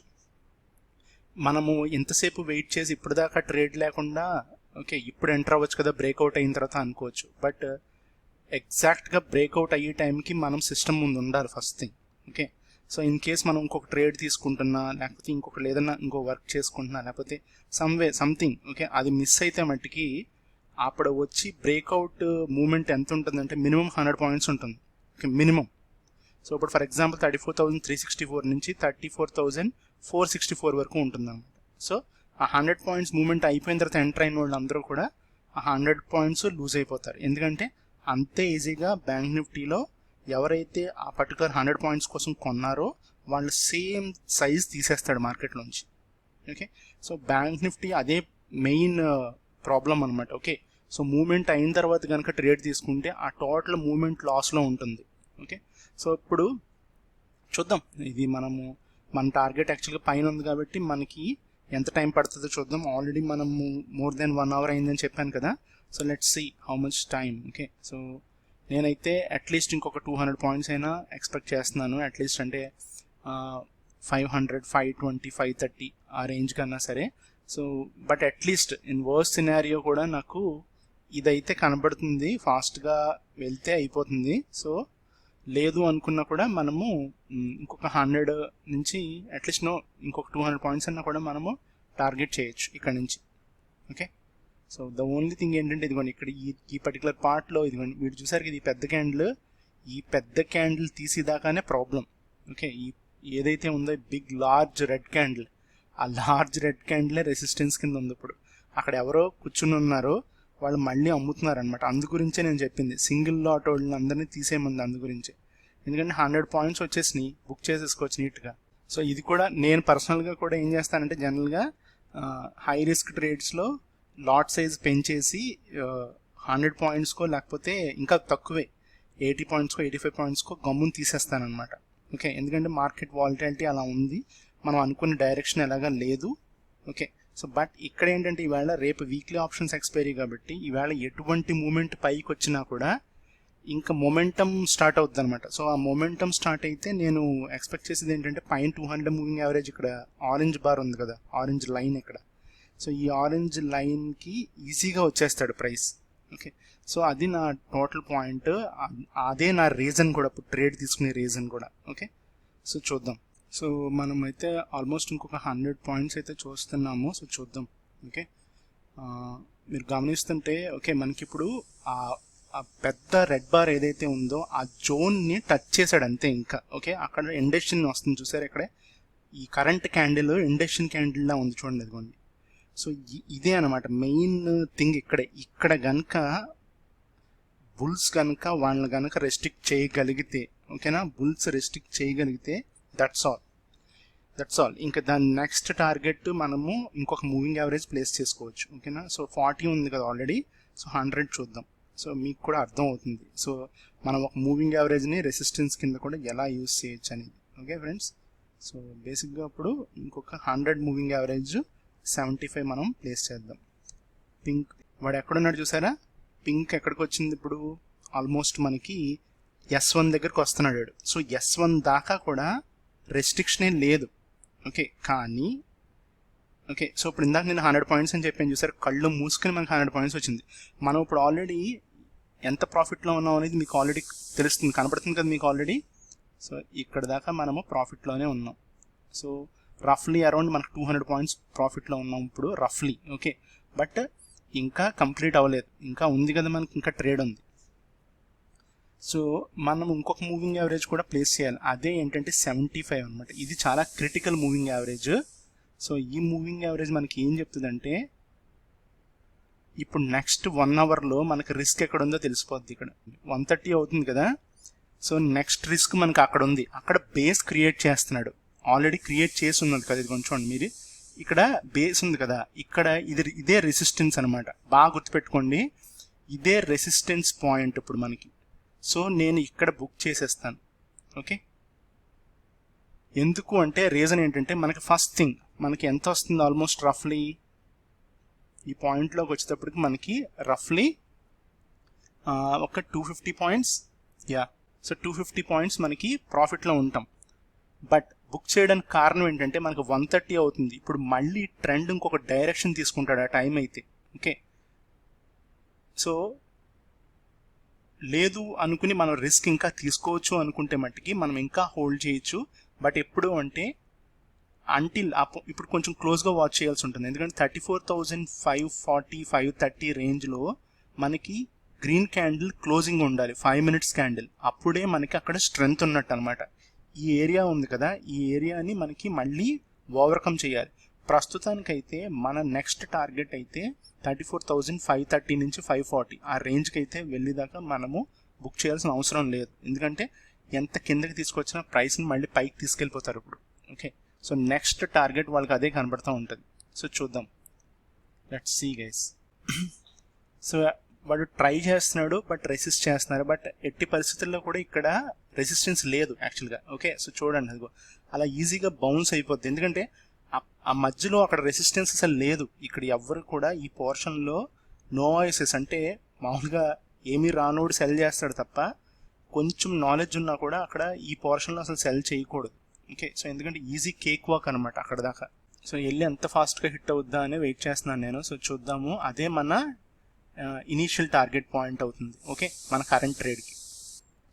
A: మనము ఎంతసేపు వెయిట్ చేసి ఇప్పుడు దాకా ట్రేడ్ లేకుండా ఓకే ఇప్పుడు ఎంటర్ అవ్వచ్చు కదా బ్రేక్అవుట్ అయిన తర్వాత అనుకోవచ్చు. బట్ ఎగ్జాక్ట్గా బ్రేక్అవుట్ అయ్యే టైంకి మనం సిస్టమ్ ముందు ఉండాలి first thing. Okay, so in case మనం ఇంకొక ట్రేడ్ తీసుకుంటున్నా, లేకపోతే ఇంకొక ఏదన్నా ఇంకో వర్క్ చేసుకుంటున్నా, లేకపోతే సంథింగ్ ఓకే అది మిస్ అయితే మట్టికి అప్పుడు వచ్చి బ్రేక్అవుట్ మూమెంట్ ఎంత ఉంటుందంటే మినిమం 100 పాయింట్స్ ఉంటుంది. Okay, minimum. సో ఇప్పుడు ఫర్ ఎగ్జాంపుల్ 34,364 నుంచి 34,464 వరకు ఉంటుందన్నమాట. సో ఆ 100 పాయింట్స్ మూమెంట్ అయిపోయిన తర్వాత ఎంటర్ అయిన వాళ్ళు అందరూ కూడా ఆ 100 పాయింట్స్ లూజ్ అయిపోతారు. ఎందుకంటే అంతే ఈజీగా బ్యాంక్ నిఫ్టీలో ఎవరైతే ఆ పర్టికులర్ 100 పాయింట్స్ కోసం కొన్నారో వాళ్ళు సేమ్ సైజ్ తీసేస్తాడు మార్కెట్లోంచి. ఓకే, సో బ్యాంక్ నిఫ్టీ అదే మెయిన్ ప్రాబ్లం అనమాట. ఓకే, సో మూమెంట్ అయిన తర్వాత కనుక ట్రేడ్ తీసుకుంటే ఆ టోటల్ మూమెంట్ లాస్లో ఉంటుంది. ఓకే, సో ఇప్పుడు చూద్దాం. ఇది మన టార్గెట్ యాక్చువల్గా పైన ఉంది కాబట్టి మనకి ఎంత టైం పడుతుందో చూద్దాం. ఆల్రెడీ మనము మోర్ దెన్ 1 hour అయిందని చెప్పాను కదా. So let's see how much time. Okay, so నేనైతే అట్లీస్ట్ ఇంకొక 200 పాయింట్స్ అయినా ఎక్స్పెక్ట్ చేస్తున్నాను. అట్లీస్ట్ అంటే 500, 520, 530 ఆ రేంజ్ కన్నా సరే. So but at least in worst scenario కూడా నాకు ఇదైతే కనబడుతుంది, ఫాస్ట్గా వెళ్తే అయిపోతుంది. సో లేదు అనుకున్నా కూడా మనము ఇంకొక 100 నుంచి అట్లీస్ట్ ఇంకొక 200 పాయింట్స్ అన్నా కూడా మనము టార్గెట్ చేయొచ్చు ఇక్కడ నుంచి. Okay, so the only thing ఏంటంటే ఇదిగోండి ఇక్కడ ఈ పర్టికులర్ పార్ట్లో ఇదిగోండి మీరు చూసారు ఇది పెద్ద క్యాండిల్ తీసేదాకానే ప్రాబ్లం. ఓకే, ఏదైతే ఉందో బిగ్ లార్జ్ రెడ్ క్యాండిల్, ఆ లార్జ్ రెడ్ క్యాండిలే రెసిస్టెన్స్ కింద ఉంది. ఇప్పుడు అక్కడ ఎవరో కూర్చుని ఉన్నారో వాళ్ళు మళ్ళీ అమ్ముతున్నారనమాట. అందు గురించే నేను చెప్పింది సింగిల్ లాట్ వాళ్ళని అందరినీ తీసేయమంది అందు గురించే. ఎందుకంటే 100 పాయింట్స్ వచ్చేసినాయి, బుక్ చేసేసుకోవచ్చు నీట్గా. సో ఇది కూడా నేను పర్సనల్గా కూడా ఏం చేస్తానంటే జనరల్గా హై రిస్క్ ట్రేడ్స్లో లాట్ సైజ్ పెంచేసి 100 పాయింట్స్కో లేకపోతే ఇంకా తక్కువే 80 పాయింట్స్కో 85 పాయింట్స్కో గమ్మును తీసేస్తానమాట. ఓకే, ఎందుకంటే మార్కెట్ వాలటిలిటీ అలా ఉంది, మనం అనుకున్న డైరెక్షన్ ఎలాగా లేదు. ఓకే, సో బట్ ఇక్కడ ఏంటంటే ఈవేళ రేపు వీక్లీ ఆప్షన్స్ ఎక్స్పైరీ కాబట్టి ఈవేళ ఎటువంటి మూమెంట్ పైకి వచ్చినా కూడా ఇంకా మొమెంటమ్ స్టార్ట్ అవుతుంది అనమాట. సో ఆ మొమెంటమ్ స్టార్ట్ అయితే నేను ఎక్స్పెక్ట్ చేసేది ఏంటంటే పైన 200 మూవింగ్ యావరేజ్ ఇక్కడ ఆరెంజ్ బార్ ఉంది కదా, ఆరెంజ్ లైన్ ఇక్కడ. సో ఈ ఆరెంజ్ లైన్కి ఈజీగా వచ్చేస్తాడు ప్రైస్. ఓకే, సో అది నా టోటల్ పాయింట్, అదే నా రీజన్ కూడా, ఇప్పుడు ట్రేడ్ తీసుకునే రీజన్ కూడా. ఓకే, సో చూద్దాం. సో మనం అయితే ఆల్మోస్ట్ ఇంకొక 100 పాయింట్స్ అయితే చూస్తున్నాము. సో చూద్దాం. ఓకే, మీరు గమనిస్తుంటే ఓకే మనకి ఇప్పుడు ఆ ఆ పెద్ద రెడ్ బార్ ఏదైతే ఉందో ఆ జోన్ని టచ్ చేశాడు అంతే ఇంకా. ఓకే, అక్కడ ఇండక్షన్ వస్తుంది చూసారు ఇక్కడ, ఈ కరెంట్ క్యాండిల్ ఇండక్షన్ క్యాండిల్ లా ఉంది చూడండి అదిగోండి. సో ఇదే అనమాట మెయిన్ థింగ్ ఇక్కడే. ఇక్కడ గనక బుల్స్ కనుక వాళ్ళని కనుక రెస్ట్రిక్ట్ చేయగలిగితే, ఓకేనా, బుల్స్ రెస్ట్రిక్ట్ చేయగలిగితే దట్స్ ఆల్. ఇంకా దాని నెక్స్ట్ టార్గెట్ మనము ఇంకొక మూవింగ్ యావరేజ్ ప్లేస్ చేసుకోవచ్చు. ఓకేనా, సో 40 ఉంది కదా ఆల్రెడీ, సో 100 చూద్దాం. సో మీకు కూడా అర్థం అవుతుంది. సో మనం ఒక మూవింగ్ యావరేజ్ని రెసిస్టెన్స్ కింద కూడా ఎలా యూస్ చేయొచ్చు అనేది. ఓకే ఫ్రెండ్స్, సో బేసిక్గా ఇప్పుడు ఇంకొక 100 మూవింగ్ యావరేజ్ 75 మనం ప్లేస్ చేద్దాం. పింక్ వాడు ఎక్కడున్నాడు చూసారా, పింక్ ఎక్కడికి వచ్చింది ఇప్పుడు, ఆల్మోస్ట్ మనకి S1 దగ్గరకు వస్తున్నాడు. సో S1 దాకా కూడా రెస్ట్రిక్షన్ ఏం లేదు. ఓకే, కానీ ఓకే, సో ఇప్పుడు ఇందాక నేను 100 పాయింట్స్ అని చెప్పాను చూసారు, కళ్ళు మూసుకొని మనకి 100 పాయింట్స్ వచ్చింది. మనం ఇప్పుడు ఆల్రెడీ ఎంత ప్రాఫిట్లో ఉన్నాం అనేది మీకు ఆల్రెడీ తెలుస్తుంది, కనపడుతుంది కదా మీకు ఆల్రెడీ. సో ఇక్కడ దాకా మనము ప్రాఫిట్లోనే ఉన్నాం. సో రఫ్లీ అరౌండ్ మనకు 200 పాయింట్స్ ప్రాఫిట్లో ఉన్నాం ఇప్పుడు రఫ్లీ. ఓకే, బట్ ఇంకా కంప్లీట్ అవ్వలేదు, ఇంకా ఉంది కదా మనకి, ఇంకా ట్రేడ్ ఉంది. సో మనం ఇంకొక మూవింగ్ యావరేజ్ కూడా ప్లేస్ చేయాలి, అదే ఏంటంటే 75 అనమాట. ఇది చాలా క్రిటికల్ మూవింగ్ యావరేజ్. సో ఈ మూవింగ్ యావరేజ్ మనకి ఏం చెప్తుందంటే, ఇప్పుడు నెక్స్ట్ 1 అవర్లో మనకి రిస్క్ ఎక్కడ ఉందో తెలిసిపోద్ది. ఇక్కడ 130 అవుతుంది కదా, సో నెక్స్ట్ రిస్క్ మనకి అక్కడ ఉంది. అక్కడ బేస్ క్రియేట్ చేస్తున్నాడు, ఆల్రెడీ క్రియేట్ చేసి ఉన్నది కదా, ఇది కొంచెం మీరు ఇక్కడ బేస్ ఉంది కదా, ఇక్కడ ఇదే రెసిస్టెన్స్ అనమాట. బాగా గుర్తుపెట్టుకోండి, ఇదే రెసిస్టెన్స్ పాయింట్ ఇప్పుడు మనకి. సో నేను ఇక్కడ బుక్ చేసేస్తాను. ఓకే, ఎందుకు అంటే రీజన్ ఏంటంటే మనకి ఫస్ట్ థింగ్ మనకి ఎంత వస్తుంది, ఆల్మోస్ట్ రఫ్లీ ఈ పాయింట్లోకి వచ్చేటప్పటికి మనకి రఫ్లీ ఒక 250 పాయింట్స్, సో 250 పాయింట్స్ మనకి ప్రాఫిట్లో ఉంటాం. బట్ బుక్ చేయడానికి కారణం ఏంటంటే మనకు 130 అవుతుంది. ఇప్పుడు మళ్ళీ ట్రెండ్ ఇంకొక డైరెక్షన్ తీసుకుంటాడు ఆ టైం అయితే. ఓకే, సో లేదు అనుకుని మనం రిస్క్ ఇంకా తీసుకోవచ్చు అనుకుంటే మట్టికి మనం ఇంకా హోల్డ్ చేయొచ్చు. బట్ ఎప్పుడు అంటే అంటిల్ ఇప్పుడు కొంచెం క్లోజ్గా వాచ్ చేయాల్సి ఉంటుంది, ఎందుకంటే 34,540 530 రేంజ్లో మనకి గ్రీన్ క్యాండిల్ క్లోజింగ్ ఉండాలి, 5 మినిట్స్ క్యాండిల్. అప్పుడే మనకి అక్కడ స్ట్రెంగ్త్ ఉన్నట్టు అనమాట. ఈ ఏరియా ఉంది కదా, ఈ ఏరియాని మనకి మళ్ళీ ఓవర్కమ్ చేయాలి. ప్రస్తుతానికైతే మన నెక్స్ట్ టార్గెట్ అయితే 34,530 నుంచి 540 ఆ రేంజ్కి అయితే వెళ్ళేదాకా మనము బుక్ చేయాల్సిన అవసరం లేదు, ఎందుకంటే ఎంత కిందకి తీసుకొచ్చినా ప్రైస్ని మళ్ళీ పైకి తీసుకెళ్ళిపోతారు ఇప్పుడు. ఓకే, సో నెక్స్ట్ టార్గెట్ వాళ్ళకి అదే కనబడుతూ ఉంటుంది. సో చూద్దాం, లెట్స్ సీ గైస్. సో వాడు ట్రై చేస్తున్నాడు, బట్ రెసిస్ట్ చేస్తున్నారు, బట్ ఎట్టి పరిస్థితుల్లో కూడా ఇక్కడ రెసిస్టెన్స్ లేదు యాక్చువల్గా. ఓకే, సో చూడండి అదిగో అలా ఈజీగా బౌన్స్ అయిపోద్ది, ఎందుకంటే ఆ మధ్యలో అక్కడ రెసిస్టెన్స్ అసలు లేదు. ఇక్కడ ఎవ్వరు కూడా ఈ పోర్షన్లో నో వాయిసెస్, అంటే మామూలుగా ఏమీ రానోడు సెల్ చేస్తాడు తప్ప కొంచెం నాలెడ్జ్ ఉన్నా కూడా అక్కడ ఈ పోర్షన్లో అసలు సెల్ చేయకూడదు. ఓకే, సో ఎందుకంటే ఈజీ కేక్ వాక్ అనమాట అక్కడ దాకా. సో వెళ్ళి ఎంత ఫాస్ట్గా హిట్ అవుద్దా అని వెయిట్ చేస్తున్నాను నేను. సో చూద్దాము, అదే మన ఇనీషియల్ టార్గెట్ పాయింట్ అవుతుంది. ఓకే, మన కరెంట్ ట్రేడ్కి.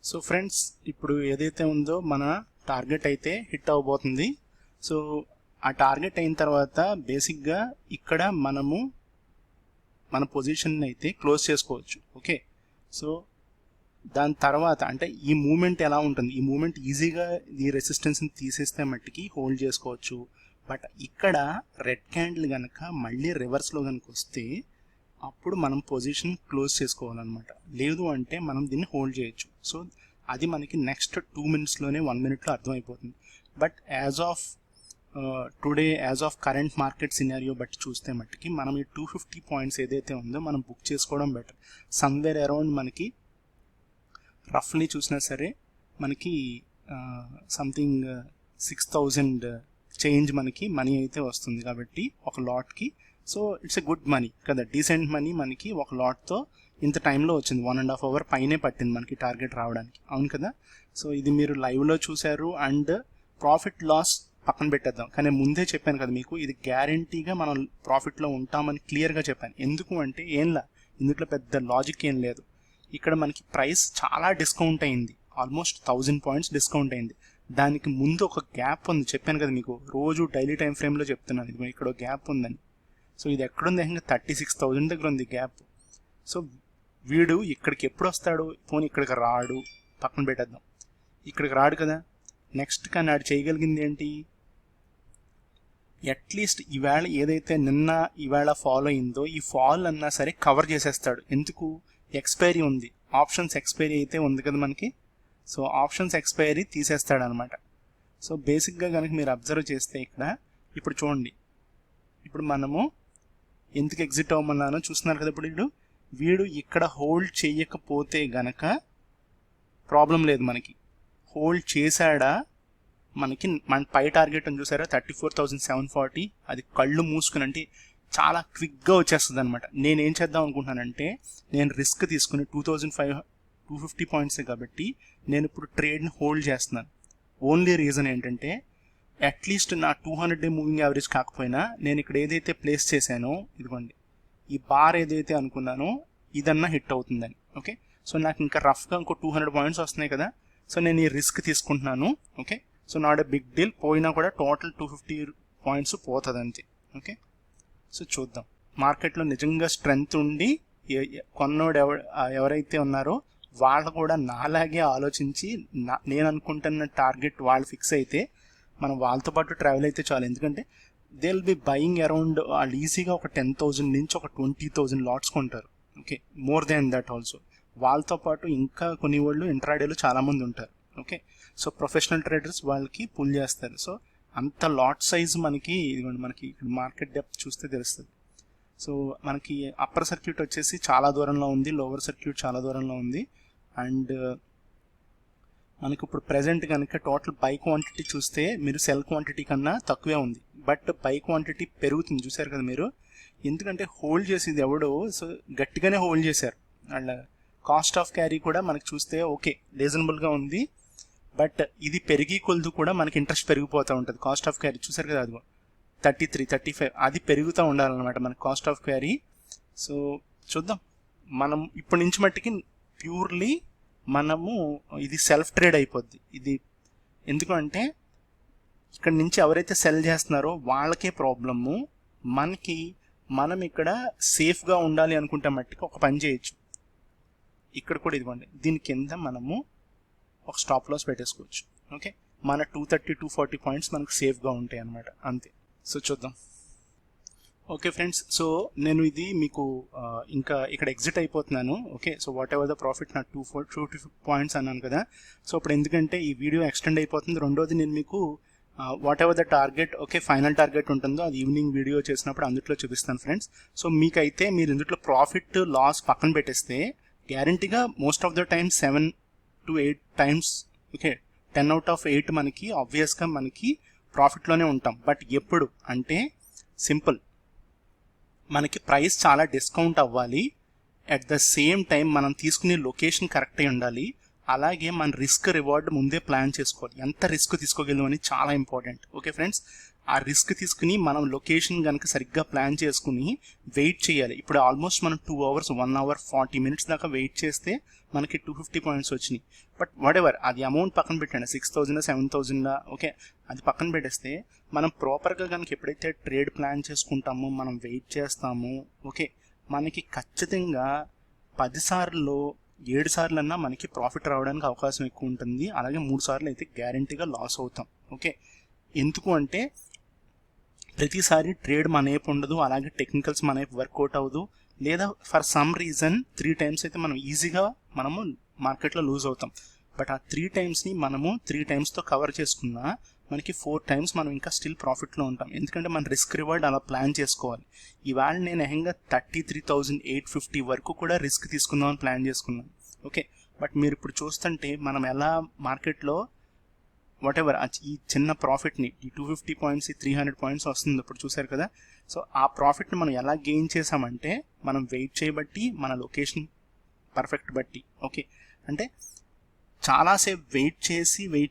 A: సో ఫ్రెండ్స్, ఇప్పుడు ఏదైతే ఉందో మన టార్గెట్ అయితే హిట్ అవ్వబోతుంది. సో ఆ టార్గెట్ అయిన తర్వాత బేసిక్గా ఇక్కడ మనము మన పొజిషన్ అయితే క్లోజ్ చేసుకోవచ్చు. ఓకే, సో దాని తర్వాత అంటే ఈ మూమెంట్ ఎలా ఉంటుంది, ఈ మూమెంట్ ఈజీగా ఈ రెసిస్టెన్స్ని తీసేస్తే మట్టికి హోల్డ్ చేసుకోవచ్చు. బట్ ఇక్కడ రెడ్ క్యాండిల్ కనుక మళ్ళీ రివర్స్లో కనుక వస్తే అప్పుడు మనం పొజిషన్ క్లోజ్ చేసుకోవాలన్నమాట, లేదు అంటే మనం దీన్ని హోల్డ్ చేయొచ్చు. సో అది మనకి నెక్స్ట్ 2 మినిట్స్లోనే 1 మినిట్లో అర్థమైపోతుంది. But as of today, as of current market scenario బట్టి చూస్తే మట్టికి మనం ఈ 250 పాయింట్స్ ఏదైతే ఉందో మనం బుక్ చేసుకోవడం బెటర్. సమ్వేర్ అరౌండ్ మనకి రఫ్లీ చూసినా సరే మనకి సంథింగ్ 6,000 చేంజ్ మనకి మనీ అయితే వస్తుంది కాబట్టి ఒక లాట్కి. So it's a good money కదా, డీసెంట్ మనీ మనకి ఒక లాట్తో ఇంత టైంలో వచ్చింది. 1.5 అవర్ పైనే పట్టింది మనకి టార్గెట్ రావడానికి, అవును కదా. సో ఇది మీరు లైవ్లో చూశారు. అండ్ ప్రాఫిట్ లాస్ పక్కన పెట్టేద్దాం, కానీ ముందే చెప్పాను కదా మీకు, ఇది గ్యారంటీగా మనం ప్రాఫిట్లో ఉంటామని క్లియర్గా చెప్పాను. ఎందుకు అంటే ఇందులో పెద్ద లాజిక్ ఏం లేదు. ఇక్కడ మనకి ప్రైస్ చాలా డిస్కౌంట్ అయింది, ఆల్మోస్ట్ 1000 పాయింట్స్ డిస్కౌంట్ అయింది. దానికి ముందు ఒక గ్యాప్ ఉంది, చెప్పాను కదా మీకు, రోజు డైలీ టైం ఫ్రేమ్లో చెప్తున్నాను ఇది ఇక్కడ గ్యాప్ ఉందని. సో ఇది ఎక్కడుంది, ఇంకా 36,000 దగ్గర ఉంది గ్యాప్. సో వీడు ఇక్కడికి ఎప్పుడు వస్తాడు, పోనీ ఇక్కడికి రాడు, పక్కన పెట్టేద్దాం, ఇక్కడికి రాడు కదా. నెక్స్ట్ కానీ ఆడు చేయగలిగింది ఏంటి, అట్లీస్ట్ ఈవేళ ఏదైతే నిన్న ఈవేళ ఫాల్ అయిందో ఈ ఫాల్ అన్నా సరే కవర్ చేసేస్తాడు. ఎందుకు, ఎక్స్పైరీ ఉంది, ఆప్షన్స్ ఎక్స్పైరీ అయితే ఉంది కదా మనకి. సో ఆప్షన్స్ ఎక్స్పైరీ తీసేస్తాడు అనమాట. సో బేసిక్గా కనుక మీరు అబ్జర్వ్ చేస్తే ఇక్కడ ఇప్పుడు చూడండి, ఇప్పుడు మనము ఎందుకు ఎగ్జిట్ అవ్వమన్నానో చూస్తున్నారు కదా. ఇప్పుడు వీడు ఇక్కడ హోల్డ్ చేయకపోతే గనక ప్రాబ్లం లేదు, మనకి హోల్డ్ చేశాడా, మనకి మన పై టార్గెట్ అని చూసారా 34,740, అది కళ్ళు మూసుకుని అంటే చాలా క్విక్గా వచ్చేస్తుంది అనమాట. నేనేం చేద్దాం అనుకుంటున్నానంటే, నేను రిస్క్ తీసుకుని 250 పాయింట్సే కాబట్టి నేను ఇప్పుడు ట్రేడ్ని హోల్డ్ చేస్తున్నాను. ఓన్లీ రీజన్ ఏంటంటే అట్లీస్ట్ నా 200 డే మూవింగ్ యావరేజ్ కాకపోయినా నేను ఇక్కడ ఏదైతే ప్లేస్ చేశానో, ఇదిగోండి ఈ బార్ ఏదైతే అనుకున్నానో ఇదన్నా హిట్ అవుతుందని. ఓకే, సో నాకు ఇంకా రఫ్గా ఇంకో 200 పాయింట్స్ వస్తున్నాయి కదా. సో నేను ఈ రిస్క్ తీసుకుంటున్నాను. Okay, so not a big deal, పోయినా కూడా టోటల్ 250 పాయింట్స్ పోతుంది అంతే. ఓకే, సో చూద్దాం. మార్కెట్లో నిజంగా స్ట్రెంగ్త్ ఉండి కొన్నోడు ఎవరైతే ఉన్నారో వాళ్ళు కూడా నాలాగే ఆలోచించి నేను అనుకుంటున్న టార్గెట్ వాళ్ళు ఫిక్స్ అయితే మనం వాళ్ళతో పాటు ట్రావెల్ అయితే చాలు. ఎందుకంటే they will be buying around, వాళ్ళు ఈజీగా ఒక 10,000 నుంచి ఒక 20,000 లాట్స్ కొంటారు. Okay, more than that also. వాళ్ళతో పాటు ఇంకా కొన్ని వాళ్ళు ఇంట్రాడేలో చాలామంది ఉంటారు. ఓకే, సో ప్రొఫెషనల్ ట్రేడర్స్ వాళ్ళకి పుల్ చేస్తారు. సో అంత లాట్ సైజ్ మనకి ఇదిగోండి, మనకి ఇక్కడ మార్కెట్ డెప్త్ చూస్తే తెలుస్తుంది. సో మనకి అప్పర్ సర్క్యూట్ వచ్చేసి చాలా దూరంలో ఉంది, లోవర్ సర్క్యూట్ చాలా దూరంలో ఉంది. అండ్ మనకి ఇప్పుడు ప్రెజెంట్ కనుక టోటల్ బై క్వాంటిటీ చూస్తే మీరు సెల్ క్వాంటిటీ కన్నా తక్కువే ఉంది, బట్ బై క్వాంటిటీ పెరుగుతుంది. చూసారు కదా మీరు, ఎందుకంటే హోల్డ్ చేసేది ఎవడో, సో గట్టిగానే హోల్డ్ చేశారు. అండ్ కాస్ట్ ఆఫ్ క్యారీ కూడా మనకి చూస్తే ఓకే రీజనబుల్గా ఉంది, బట్ ఇది పెరిగి కొలదు కూడా మనకి ఇంట్రెస్ట్ పెరిగిపోతూ ఉంటుంది. కాస్ట్ ఆఫ్ క్యారీ చూసారు కదా, అది 33, 35 అది పెరుగుతూ ఉండాలన్నమాట మనకి కాస్ట్ ఆఫ్ క్యారీ. సో చూద్దాం, మనం ఇప్పటి నుంచి మట్టికి ప్యూర్లీ మనము ఇది సెల్ఫ్ ట్రేడ్ అయిపోద్ది ఇది. ఎందుకంటే ఇక్కడ నుంచి ఎవరైతే సెల్ చేస్తున్నారో వాళ్ళకే ప్రాబ్లము, మనం ఇక్కడ సేఫ్గా ఉండాలి అనుకుంటే మట్టికి ఒక పని చేయొచ్చు. ఇక్కడ కూడా ఇదిగోండి, దీని కింద మనము ఒక స్టాప్ లాస్ పెట్టేసుకోవచ్చు. ఓకే, మన 230, 240 పాయింట్స్ మనకు సేఫ్గా ఉంటాయి అన్నమాట, అంతే. సో చూద్దాం. ఓకే ఫ్రెండ్స్, సో నేను ఇది మీకు ఇంకా ఇక్కడ ఎగ్జిట్ అయిపోతున్నాను. Okay, so whatever the profit నాకు 250 పాయింట్స్ అన్నాను కదా. సో ఇప్పుడు ఎందుకంటే ఈ వీడియో ఎక్స్టెండ్ అయిపోతుంది, రెండోది నేను మీకు what ever the target, okay final target ఉంటుందో అది ఈవినింగ్ వీడియో చేసినప్పుడు అందులో చూపిస్తాను ఫ్రెండ్స్. సో మీకైతే మీరు ఇందులో ప్రాఫిట్ లాస్ పక్కన పెట్టేస్తే గ్యారంటీగా most of the times 7 to 8 times, okay 10 out of 8 మనకి ఆబ్వియస్గా మనకి ప్రాఫిట్లోనే ఉంటాం. బట్ ఎప్పుడు అంటే సింపుల్, మనకి ప్రైస్ చాలా డిస్కౌంట్ అవ్వాలి, అట్ ద సేమ్ టైం మనం తీసుకునే లొకేషన్ కరెక్ట్ అయి ఉండాలి, అలాగే మన రిస్క్ రివార్డ్ ముందే ప్లాన్ చేసుకోవాలి. ఎంత రిస్క్ తీసుకోగలం అని చాలా ఇంపార్టెంట్. ఓకే ఫ్రెండ్స్, ఆ రిస్క్ తీసుకుని మనం లొకేషన్ కనుక సరిగ్గా ప్లాన్ చేసుకుని వెయిట్ చేయాలి. ఇప్పుడు ఆల్మోస్ట్ మనం 2 hours 1 hour 40 minutes దాకా వెయిట్ చేస్తే మనకి 250 పాయింట్స్ వచ్చినాయి. బట్ వాట్ ఎవర్, అది అమౌంట్ పక్కన పెట్టండి, 6,000 7,000, ఓకే అది పక్కన పెట్టేస్తే మనం ప్రాపర్గా కనుక ఎప్పుడైతే ట్రేడ్ ప్లాన్ చేసుకుంటామో మనం వెయిట్ చేస్తామో, ఓకే మనకి ఖచ్చితంగా 10 సార్లు 7 సార్లు అన్నా మనకి ప్రాఫిట్ రావడానికి అవకాశం ఎక్కువ ఉంటుంది. అలాగే 3 సార్లు అయితే గ్యారంటీగా లాస్ అవుతాం. ఓకే, ఎందుకు అంటే ప్రతిసారి ట్రేడ్ మన వైపు ఉండదు, అలాగే టెక్నికల్స్ మన వైపు వర్కౌట్ అవ్వదు, లేదా ఫర్ సమ్ రీజన్ 3 times అయితే మనం ఈజీగా మనము మార్కెట్లో లూజ్ అవుతాం. బట్ ఆ 3 timesని మనము 3 timesతో కవర్ చేసుకున్నా మనకి 4 times మనం ఇంకా స్టిల్ ప్రాఫిట్లో ఉంటాం. ఎందుకంటే మన రిస్క్ రివార్డ్ అలా ప్లాన్ చేసుకోవాలి. ఇవాళ నేను ఏకంగా 33,850 వరకు కూడా రిస్క్ తీసుకుందామని ప్లాన్ చేసుకున్నాను. ఓకే, బట్ మీరు ఇప్పుడు చూస్తుంటే మనం ఎలా మార్కెట్లో వాట్ ఎవర్ ఈ చిన్న ప్రాఫిట్ని ఈ 250 పాయింట్స్ 300 పాయింట్స్ వస్తుంది ఇప్పుడు చూసారు కదా. సో ఆ ప్రాఫిట్ని మనం ఎలా గెయిన్ చేసామంటే మనం వెయిట్ చేయబట్టి, మన లొకేషన్ పర్ఫెక్ట్ బట్టి. ఓకే, అంటే చాలాసేపు వెయిట్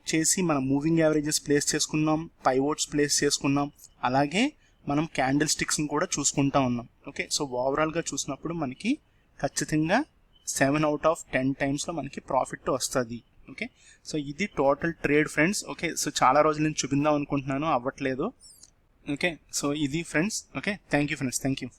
A: చేసి మనం మూవింగ్ యావరేజెస్ ప్లేస్ చేసుకున్నాం, పైవోట్స్ ప్లేస్ చేసుకున్నాం, అలాగే మనం క్యాండిల్ స్టిక్స్ని కూడా చూసుకుంటా ఉన్నాం. ఓకే, సో ఓవరాల్గా చూసినప్పుడు మనకి ఖచ్చితంగా 7 out of 10 టైమ్స్లో మనకి ప్రాఫిట్ వస్తుంది. ఓకే, సో ఇది total trade friends. Okay, so చాలా రోజులు నేను చూపిందాం అనుకుంటున్నాను, అవ్వట్లేదు. ఓకే, సో ఇది friends. Okay, thank you friends, thank you.